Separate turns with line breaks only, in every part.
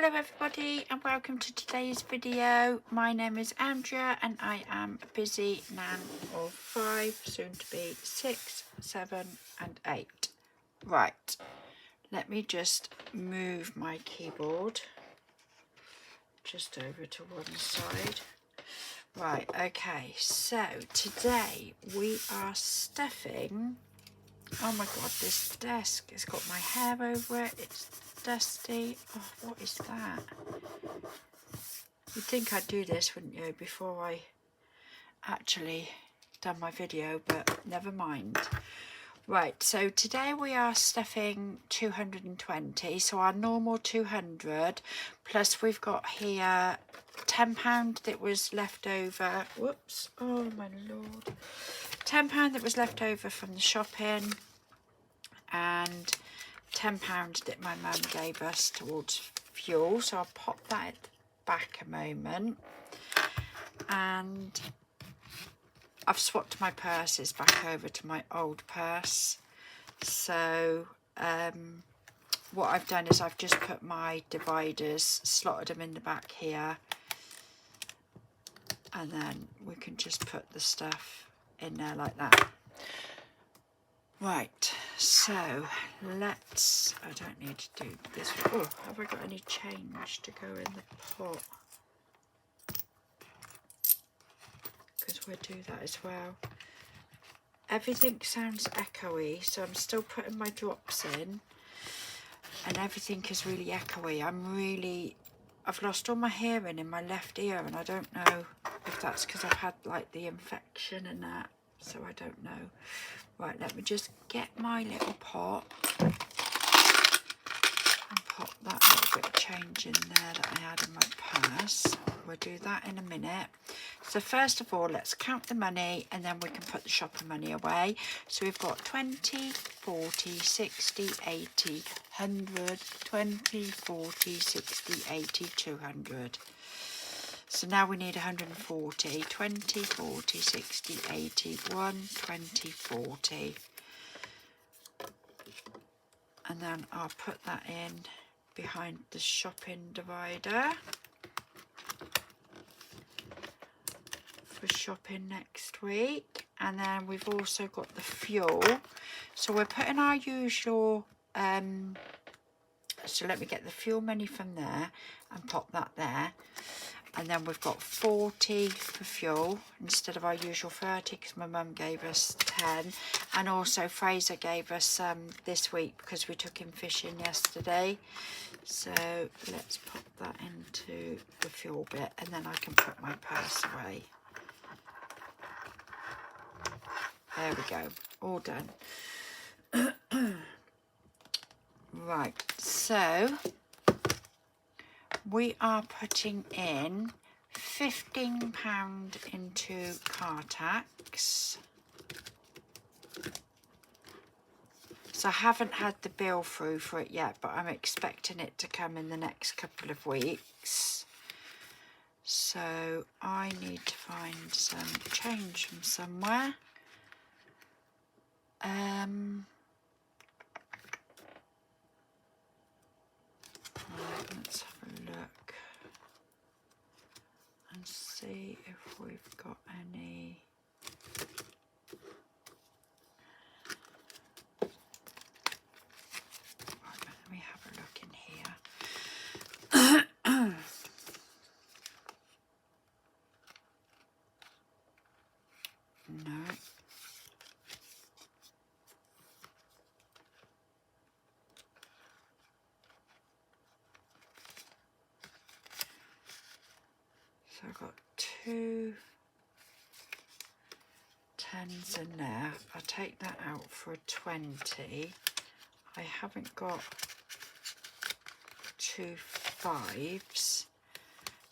Hello everybody and welcome to today's video. My name is Andrea and I am a busy nan of 5, soon to be 6, 7 and 8. Right, let me just move my keyboard just over to one side. Right, okay, so today we are stuffing. Oh my god, this desk has got my hair over it, it's dusty. Oh, what is that? You'd think I'd do this, wouldn't you, before I actually done my video, but never mind. Right, so today we are stuffing 220, so our normal 200, plus we've got here £10 that was left over. Whoops, oh my lord. £10 that was left over from the shopping, and £10 that my mum gave us towards fuel. So I'll pop that back a moment. And I've swapped my purses back over to my old purse. So what I've done is I've just put my dividers, slotted them in the back here, and then we can just put the stuff in there like that. Right, so let's, I don't need to do this. Oh, have I got any change to go in the pot? Because we'll do that as well. Everything sounds echoey, so I'm still putting my drops in, and everything is really echoey. I've lost all my hearing in my left ear, and I don't know if that's because I've had like the infection and that, so I don't know. Right, let me just get my little pot and pop that little bit of change in there that I had in my purse. We'll do that in a minute. So first of all, let's count the money and then we can put the shopper money away. So we've got 20, 40, 60, 80, 100, 20, 40, 60, 80, 200. So now we need 140, 20, 40, 60, 80, 1, 20, 40. And then I'll put that in behind the shopping divider for shopping next week. And then we've also got the fuel. So we're putting our usual, so let me get the fuel money from there and pop that there. And then we've got 40 for fuel instead of our usual 30 because my mum gave us 10. And also Fraser gave us this week because we took him fishing yesterday. So let's pop that into the fuel bit and then I can put my purse away. There we go, all done. Right, so we are putting in £15 into car tax. So I haven't had the bill through for it yet, but I'm expecting it to come in the next couple of weeks. So I need to find some change from somewhere. Right, let's have a look and see if we've got any. Right, let me have a look in here. No. So I've got 2 10s in there. I'll take that out for a 20. I haven't got 2 5s.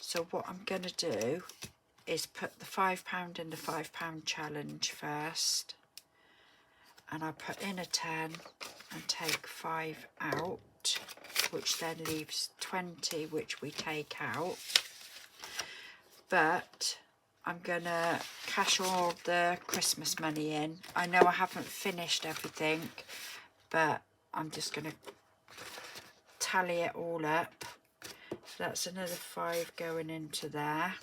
So what I'm going to do is put the £5 in the £5 challenge first. And I put in a 10 and take 5 out, which then leaves 20, which we take out. But I'm gonna cash all the Christmas money in. I know I haven't finished everything, but I'm just gonna tally it all up So that's another 5 going into there.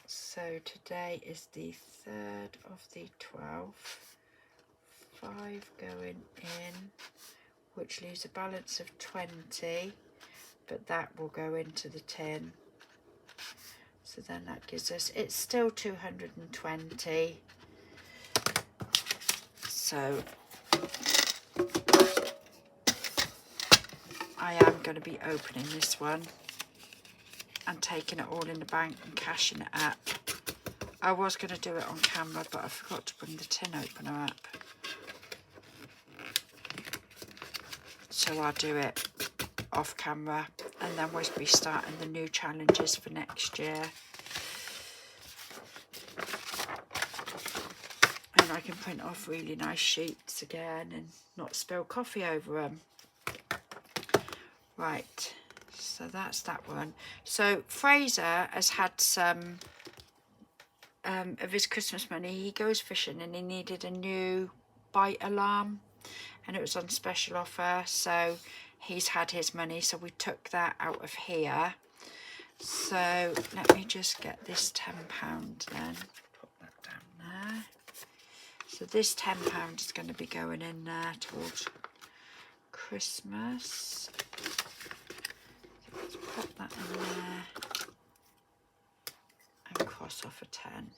So today is the 3rd of the 12th. 5 going in, which leaves a balance of 20, but that will go into the tin. So then that gives us, it's still 220. So I am going to be opening this one and taking it all in the bank and cashing it up. I was going to do it on camera, but I forgot to bring the tin opener up. So I'll do it off camera, and then we'll be starting the new challenges for next year. And I can print off really nice sheets again and not spill coffee over them. Right, so that's that one. So Fraser has had some of his Christmas money. He goes fishing and he needed a new bite alarm, and it was on special offer, so he's had his money, so we took that out of here. So let me just get this £10 then, put that down there. So this £10 is going to be going in there towards Christmas. So let's put that in there and cross off a 10.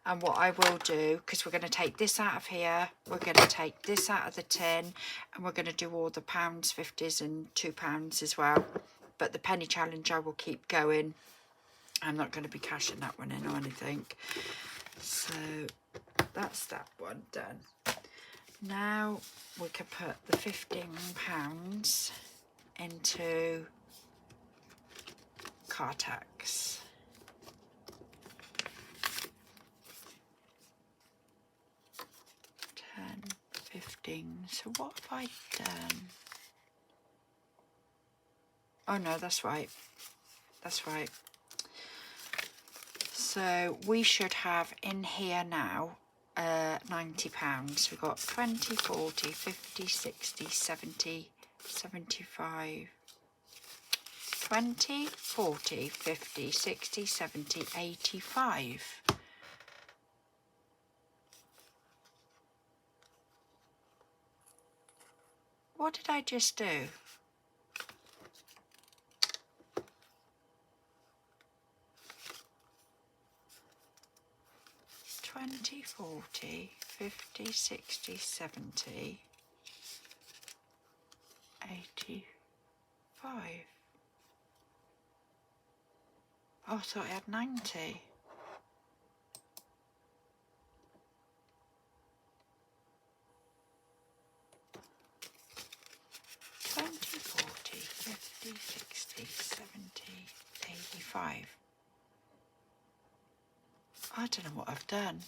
And what I will do, because we're going to take this out of here, we're going to take this out of the tin, and we're going to do all the pounds, 50s and £2 as well. But the penny challenge I will keep going. I'm not going to be cashing that one in or anything. So that's that one done. Now we can put the £15 into car tax. 10, 15. So what have I done? Oh no, that's right. That's right. So we should have in here now £90. We've got 20, 40, 50, 60, 70, 75. 20, 40, 50, 60, 70, 85. What did I just do? Twenty, 40, 50, 60, 70, 85. Oh, I thought I had 90. Twenty, 40, 50, 60, 70, 85. I don't know what I've done.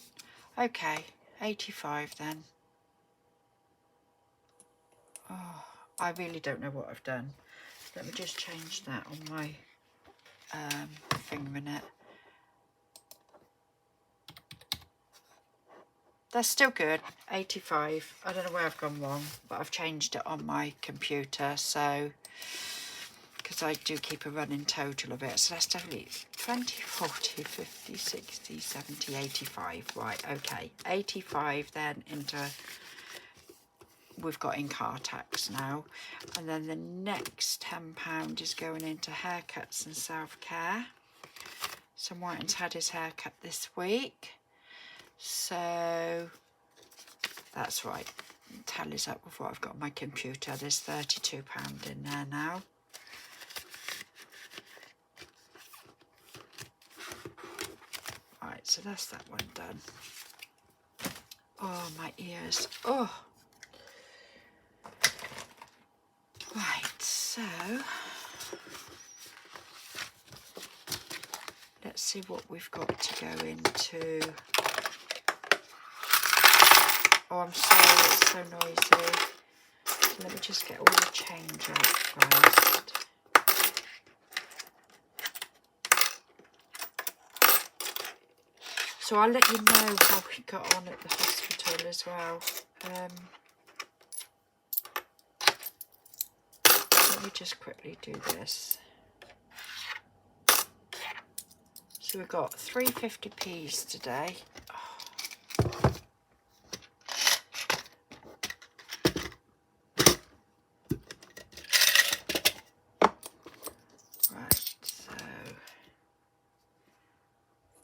Okay, 85 then. Oh, I really don't know what I've done. Let me just change that on my thing a minute. That's still good, 85. I don't know where I've gone wrong, but I've changed it on my computer, so, because I do keep a running total of it. So that's definitely 20, 40, 50, 60, 70, 85. Right, okay, 85 then into, we've got in car tax now. And then the next £10 is going into haircuts and self-care. So Martin's had his haircut this week. So that's right, it tallies up with what I've got on my computer. There's £32 in there now. Right, so that's that one done. Oh, my ears. Oh. Right, so let's see what we've got to go into. Oh, I'm sorry, it's so noisy. So let me just get all the change out first. So I'll let you know how we got on at the hospital as well. Let me just quickly do this. So we've got 350p's today. Right, so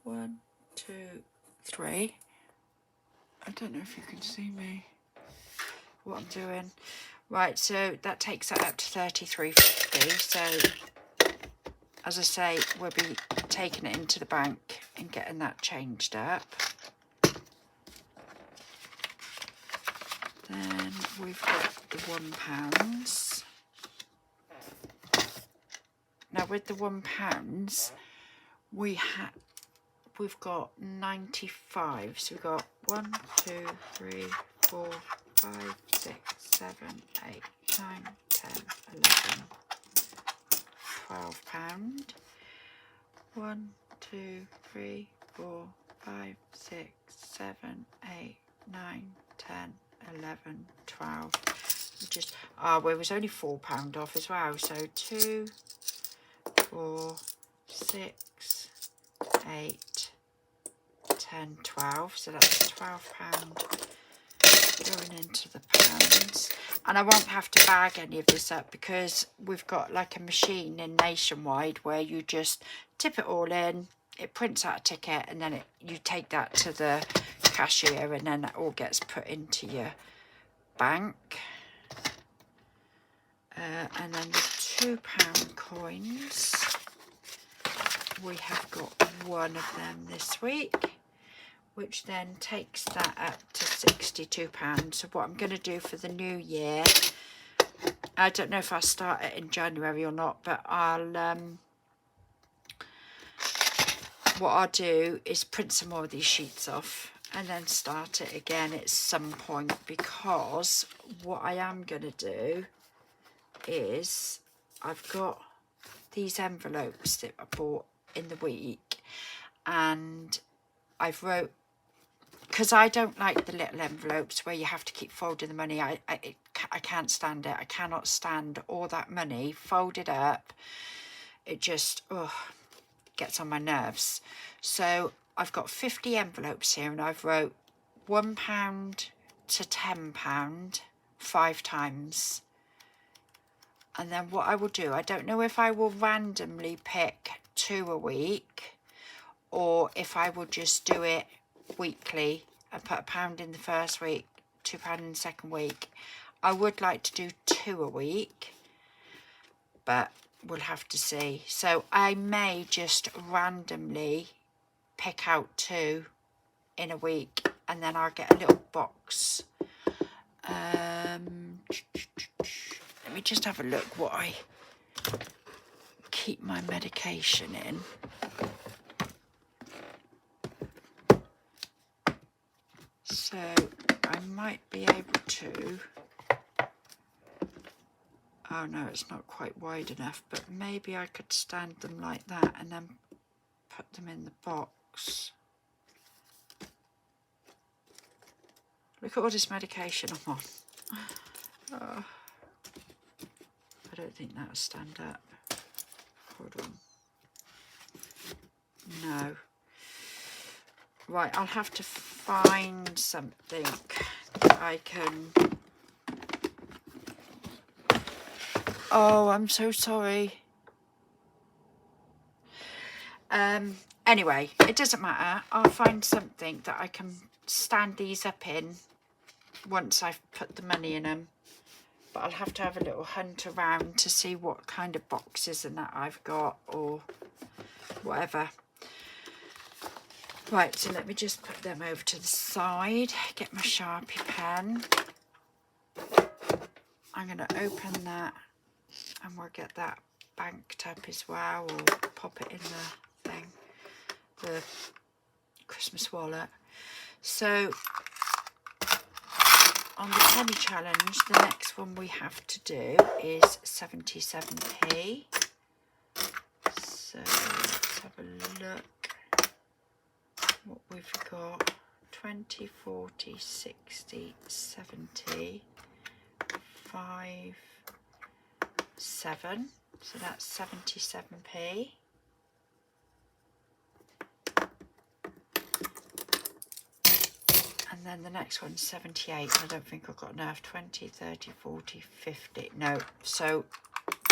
1, 2, 3. I don't know if you can see me, what I'm doing. Right, so that takes that up to 33.50. So as I say, we'll be taking it into the bank and getting that changed up. Then we've got the £1. Now with the £1, we've got 95. So we've got 1, 2, 3, 4, 5, 6, 7, 8, 9, 10, 11, £12. 1, 2, 3, 4, 5, 6, 7, 8, 9, 10, 11, 12. Just well, it was only £4 off as well. So 2, 4, 6, 8, 10, 12. So that's £12 going into the pounds. And I won't have to bag any of this up because we've got like a machine in Nationwide where you just tip it all in, it prints out a ticket, and then you take that to the cashier, and then that all gets put into your bank. And then the £2 coins, we have got one of them this week, which then takes that up to £62. So what I'm going to do for the new year, I don't know if I'll start it in January or not, but what I'll do is print some more of these sheets off and then start it again at some point, because what I am going to do is I've got these envelopes that I bought in the week, and I've wrote, because I don't like the little envelopes where you have to keep folding the money. I can't stand it. I cannot stand all that money folded up. It just gets on my nerves. So I've got 50 envelopes here, and I've wrote £1 to £10 5 times. And then what I will do, I don't know if I will randomly pick 2 a week, or if I will just do it weekly and put £1 in the first week, £2 in the second week. I would like to do 2 a week, but we'll have to see. So I may just randomly pick out 2 in a week, and then I'll get a little box. Let me just have a look what I keep my medication in. So I might be able to, oh no, it's not quite wide enough, but maybe I could stand them like that and then put them in the box. Look at all this medication I'm on. Oh, I don't think that'll stand up. Hold on. No. Right, I'll have to find something that I can... Oh, I'm so sorry. Anyway, it doesn't matter. I'll find something that I can stand these up in once I've put the money in them. But I'll have to have a little hunt around to see what kind of boxes and that I've got, or whatever. Right, so let me just put them over to the side, get my Sharpie pen. I'm going to open that and we'll get that banked up as well, or pop it in the thing, the Christmas wallet. So on the penny challenge, the next one we have to do is 77p. So let's have a look what we've got. 20, 40, 60, 70, 5, 7. So that's 77p. And then the next one's 78. I don't think I've got enough. 20, 30, 40, 50. No. So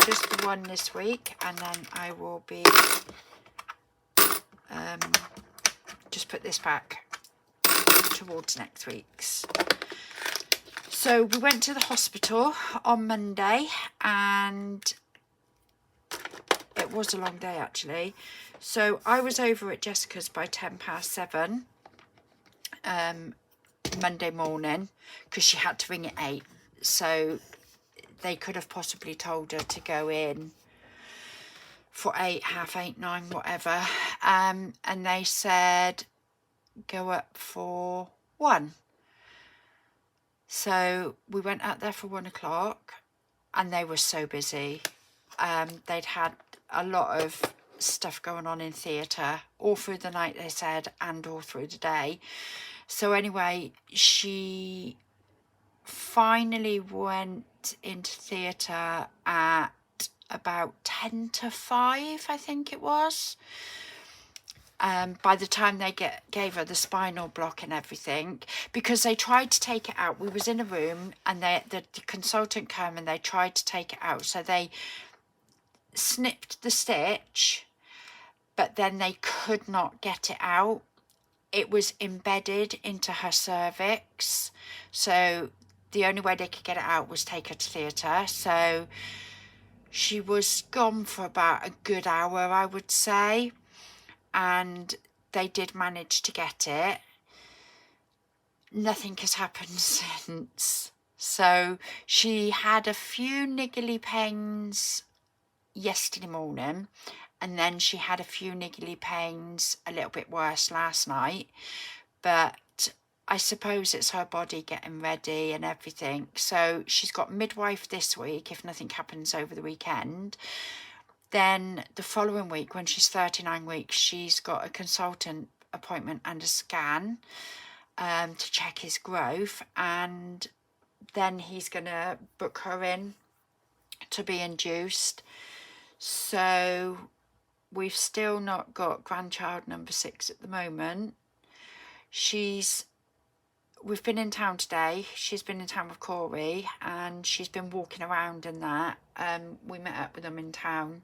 just the one this week, and then I will be just put this back towards next week's. So we went to the hospital on Monday, and it was a long day actually. So I was over at Jessica's by 7:10 Monday morning, because she had to ring at 8. So they could have possibly told her to go in for 8, half 8, 9, whatever. And they said go up for 1. So we went out there for 1 o'clock, and they were so busy. They'd had a lot of stuff going on in theatre all through the night, they said, and all through the day. So anyway, she finally went into theatre at about 10 to 5, I think it was. By the time they gave her the spinal block and everything, because they tried to take it out. We was in a room, and the consultant came and they tried to take it out. So they snipped the stitch, but then they could not get it out. It was embedded into her cervix, so the only way they could get it out was take her to theatre. So she was gone for about a good hour, I would say, and they did manage to get it. Nothing has happened since. So she had a few niggly pains yesterday morning, and then she had a few niggly pains a little bit worse last night, but I suppose it's her body getting ready and everything. So she's got midwife this week if nothing happens over the weekend. Then the following week, when she's 39 weeks, she's got a consultant appointment and a scan to check his growth, and then he's going to book her in to be induced. So we've still not got grandchild number 6 at the moment. We've been in town today. She's been in town with Corey, and she's been walking around and that. We met up with them in town.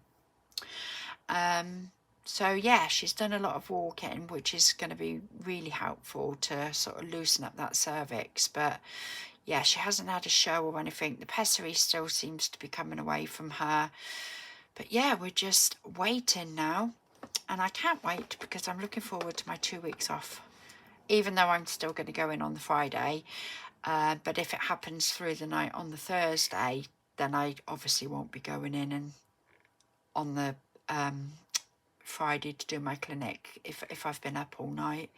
So yeah, she's done a lot of walking, which is going to be really helpful to sort of loosen up that cervix. But yeah, she hasn't had a show or anything. The pessary still seems to be coming away from her. But yeah, we're just waiting now, and I can't wait because I'm looking forward to my 2 weeks off, even though I'm still going to go in on the Friday. But if it happens through the night on the Thursday, then I obviously won't be going in and on the Friday to do my clinic if I've been up all night.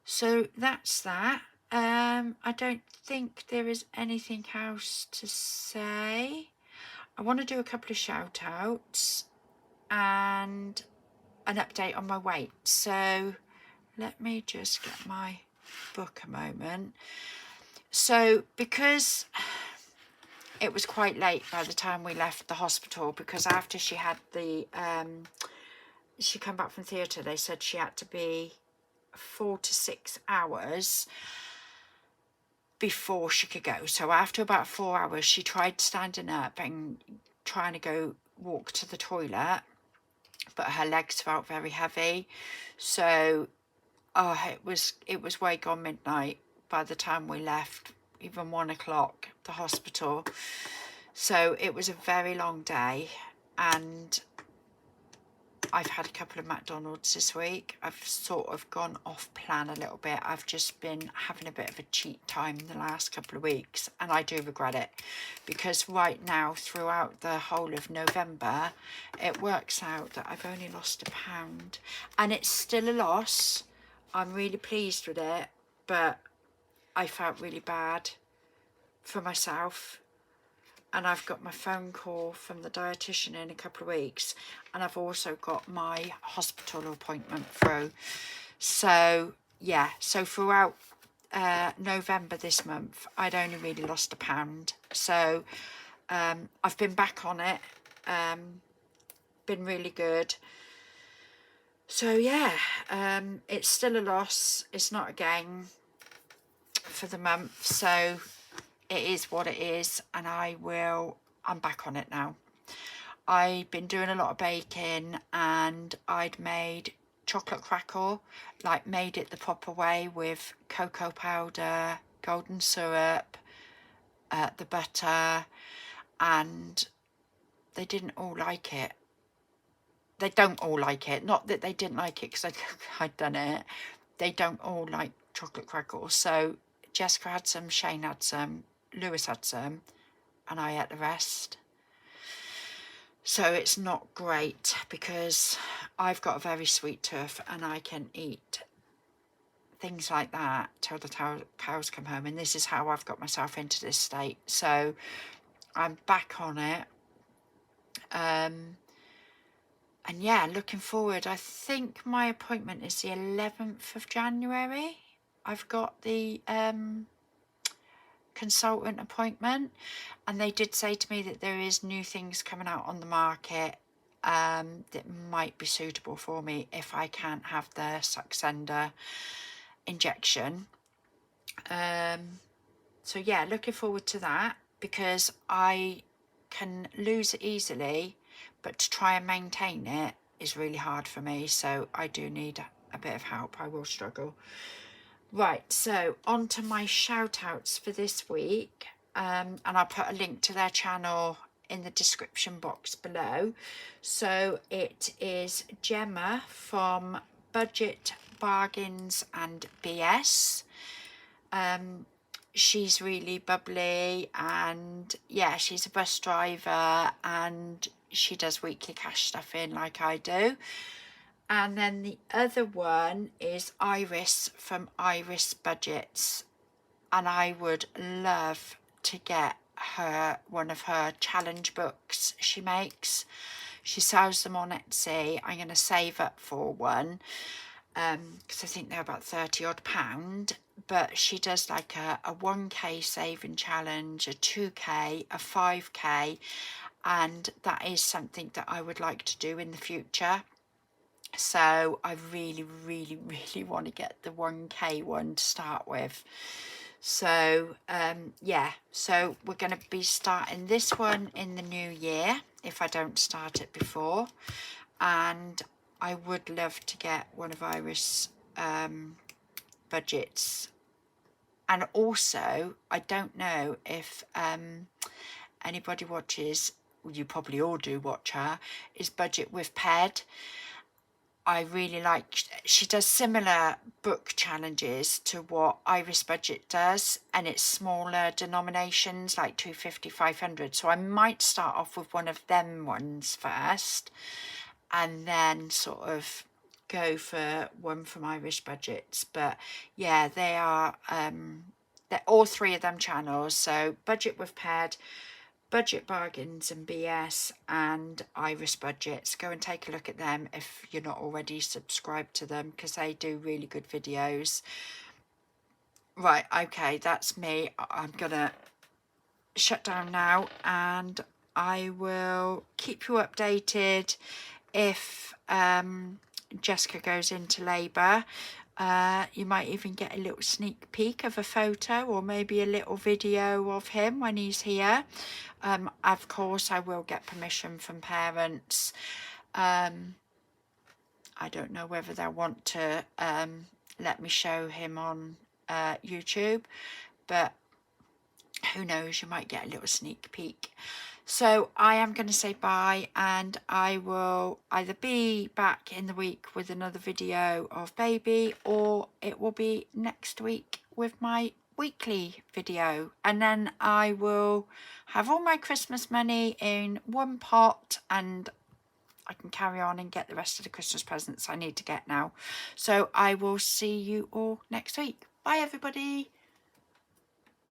So that's that. I don't think there is anything else to say. I want to do a couple of shout outs and an update on my weight. So let me just get my book a moment. So because it was quite late by the time we left the hospital, because after she had she come back from theatre, they said she had to be 4 to 6 hours before she could go. So after about 4 hours, she tried standing up and trying to go walk to the toilet, but her legs felt very heavy. So it was way gone midnight by the time we left, even 1 o'clock, the hospital. So it was a very long day, and I've had a couple of McDonald's this week. I've sort of gone off plan a little bit. I've just been having a bit of a cheat time the last couple of weeks, and I do regret it, because right now, throughout the whole of November, it works out that I've only lost £1, and it's still a loss. I'm really pleased with it, but I felt really bad for myself. And I've got my phone call from the dietitian in a couple of weeks, and I've also got my hospital appointment through. So yeah, so throughout November this month, I'd only really lost £1. So I've been back on it, been really good. So yeah, it's still a loss. It's not a gain for the month. So it is what it is, and I'm back on it now. I've been doing a lot of baking, and I'd made chocolate crackle, like made it the proper way with cocoa powder, golden syrup, the butter, and they didn't all like it. They don't all like it. Not that they didn't like it because I'd done it. They don't all like chocolate crackles. So Jessica had some, Shane had some, Lewis had some, and I ate the rest. So it's not great because I've got a very sweet tooth and I can eat things like that till the cows come home, and this is how I've got myself into this state. So I'm back on it, and yeah, looking forward. I think my appointment is the 11th of January. I've got the consultant appointment, and they did say to me that there is new things coming out on the market that might be suitable for me if I can't have the Saxenda injection. So yeah, looking forward to that, because I can lose it easily, but to try and maintain it is really hard for me. So I do need a bit of help. I will struggle. Right, so on to my shout outs for this week, and I'll put a link to their channel in the description box below. So it is Gemma from Budget Bargains and BS. She's really bubbly, and yeah, she's a bus driver, and she does weekly cash stuffing like I do. And then the other one is Iris from Iris Budgets, and I would love to get her one of her challenge books she makes. She sells them on Etsy. I'm going to save up for one because I think they're about £30 odd, but she does like a 1k saving challenge, a 2k, a 5k, and that is something that I would like to do in the future. So I really want to get the 1k one to start with. So yeah, so we're going to be starting this one in the new year if I don't start it before, and I would love to get one of Iris budgets. And also, I don't know if anybody watches, well, you probably all do watch her, is Budget with Ped. I really like, she does similar book challenges to what Iris Budget does, and it's smaller denominations like 250, 500. So I might start off with one of them ones first, and then sort of go for one from Irish Budgets. But yeah, they are they're all three of them channels. So Budget with Ped, Budget Bargains and BS, and Iris Budgets. Go and take a look at them if you're not already subscribed to them, because they do really good videos. Right, okay, that's me. I'm gonna shut down now, and I will keep you updated if Jessica goes into labour. You might even get a little sneak peek of a photo, or maybe a little video of him when he's here. Of course, I will get permission from parents. I don't know whether they'll want to let me show him on YouTube, but who knows, you might get a little sneak peek. So I am going to say bye, and I will either be back in the week with another video of baby, or it will be next week with my weekly video, and then I will have all my Christmas money in one pot, and I can carry on and get the rest of the Christmas presents I need to get now. So I will see you all next week. Bye everybody.